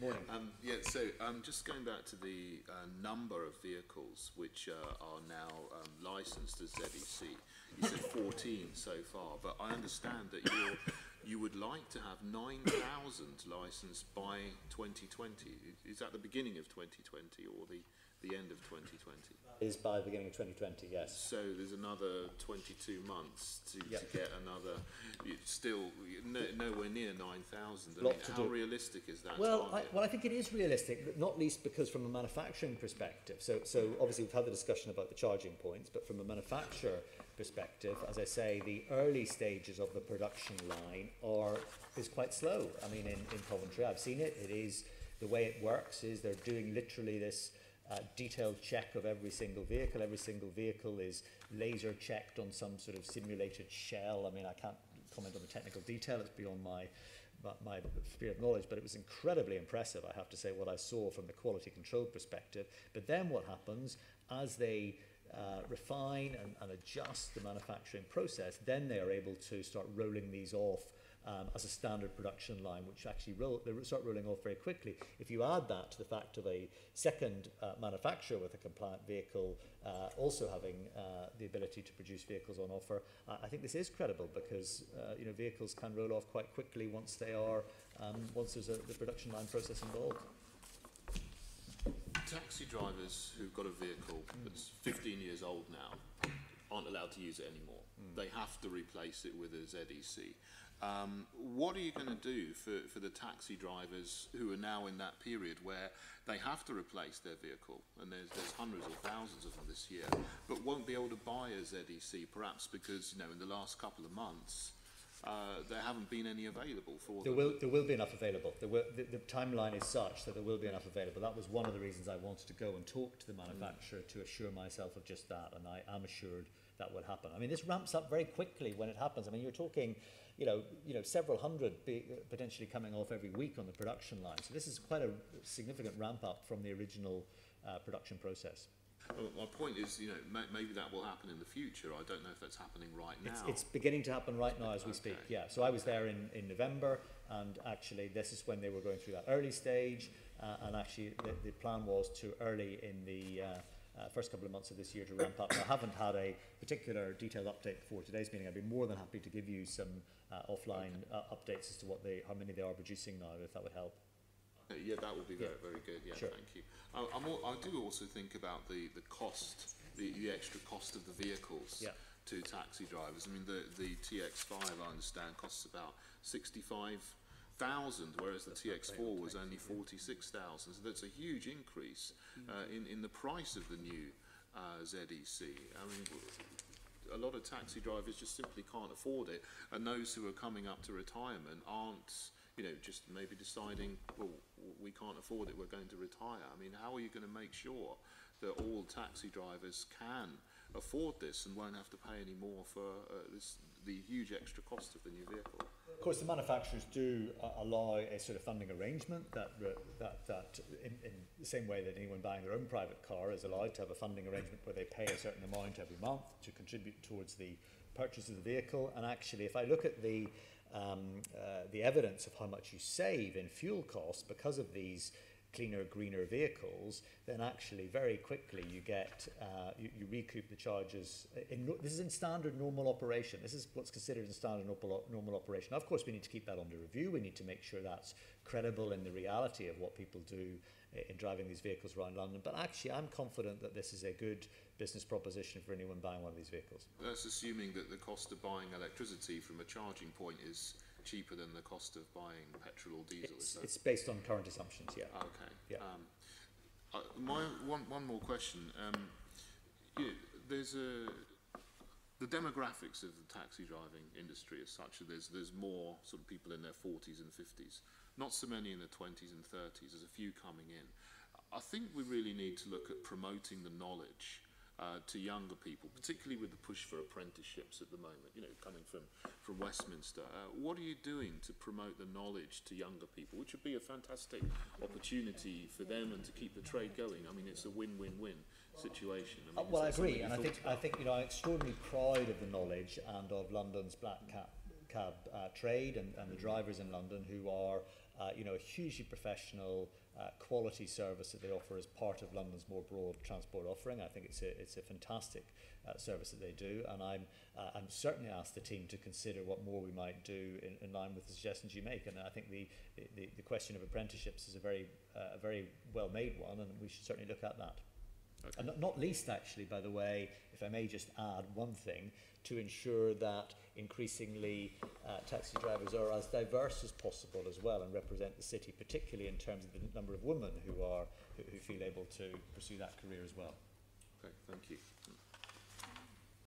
Morning. Just going back to the number of vehicles which are now licensed as ZEC. You said 14 so far, but I understand that you would like to have 9,000 licensed by 2020. Is that the beginning of 2020 or the end of 2020? Is by the beginning of 2020, yes. So there's another 22 months to get another, still nowhere near 9,000. How realistic is that target? I think it is realistic, but not least because from a manufacturing perspective. So obviously we've had the discussion about the charging points, but from a manufacturer perspective, as I say, the early stages of the production line is quite slow. I mean, in Coventry, I've seen it. It is, the way it works is they're doing literally this detailed check of every single vehicle. Every single vehicle is laser checked on some sort of simulated shell. I mean, I can't comment on the technical detail. It's beyond my sphere of knowledge, but it was incredibly impressive, I have to say, what I saw from the quality control perspective. But then what happens as they refine and adjust the manufacturing process, then they are able to start rolling these off as a standard production line, which actually they start rolling off very quickly. If you add that to the fact of a second manufacturer with a compliant vehicle also having the ability to produce vehicles on offer, I think this is credible because vehicles can roll off quite quickly once they are once there's the production line process involved. Taxi drivers who've got a vehicle that's 15 years old now aren't allowed to use it anymore. They have to replace it with a ZEC. What are you going to do for the taxi drivers who are now in that period where they have to replace their vehicle, and there's hundreds or thousands of them this year, but won't be able to buy a ZEC, perhaps because in the last couple of months there haven't been any available for them? There will be enough available. The timeline is such that there will be enough available. That was one of the reasons I wanted to go and talk to the manufacturer to assure myself of just that, and I am assured that will happen. I mean, this ramps up very quickly when it happens. I mean, you're talking, several hundred potentially coming off every week on the production line. So this is quite a significant ramp up from the original production process. Well, my point is, maybe that will happen in the future. I don't know if that's happening right now. It's beginning to happen right now as we speak, yeah. So I was there in November, and actually this is when they were going through that early stage, and actually the plan was to early in the first couple of months of this year to ramp up. I haven't had a particular detailed update before today's meeting. I'd be more than happy to give you some offline updates as to how many they are producing now, if that would help. Yeah, that would be very, very good. Yeah, sure. Thank you. I do also think about the cost, the extra cost of the vehicles to taxi drivers. I mean, the TX5, I understand, costs about 65,000, whereas the TX4 was only 46,000. So that's a huge increase in the price of the new ZEC. I mean, a lot of taxi drivers just simply can't afford it, and those who are coming up to retirement aren't, just maybe deciding, well, we can't afford it, we're going to retire. I mean, how are you going to make sure that all taxi drivers can afford this and won't have to pay any more for the huge extra cost of the new vehicle? Of course, the manufacturers do allow a sort of funding arrangement that in the same way that anyone buying their own private car is allowed to have a funding arrangement where they pay a certain amount every month to contribute towards the purchase of the vehicle. And actually, if I look at the evidence of how much you save in fuel costs because of these cleaner, greener vehicles, then actually very quickly you get you recoup the charges. This is in standard normal operation. This is what's considered in standard normal operation. Now, of course, we need to keep that under review. We need to make sure that's credible in the reality of what people do in driving these vehicles around London. But actually, I'm confident that this is a good business proposition for anyone buying one of these vehicles. That's assuming that the cost of buying electricity from a charging point is cheaper than the cost of buying petrol or diesel. It's based on current assumptions, yeah. Okay. Yeah. One more question. There's the demographics of the taxi driving industry is such that there's more sort of people in their 40s and 50s, not so many in their 20s and 30s. There's a few coming in. I think we really need to look at promoting the knowledge to younger people, particularly with the push for apprenticeships at the moment, coming from Westminster. What are you doing to promote the knowledge to younger people, which would be a fantastic opportunity for them and to keep the trade going? I mean, it's a win-win-win situation. I mean, well, I agree, and I think I'm extraordinarily proud of the knowledge and of London's black cab trade and the drivers in London who are you know, a hugely professional, quality service that they offer as part of London's more broad transport offering. I think it's a fantastic service that they do, and I'm certainly asked the team to consider what more we might do in line with the suggestions you make. And I think the question of apprenticeships is a very well made one, and we should certainly look at that. Okay. And not least, actually, by the way, if I may just add one thing, to ensure that increasingly taxi drivers are as diverse as possible as well and represent the city, particularly in terms of the number of women who feel able to pursue that career as well. Okay, thank you.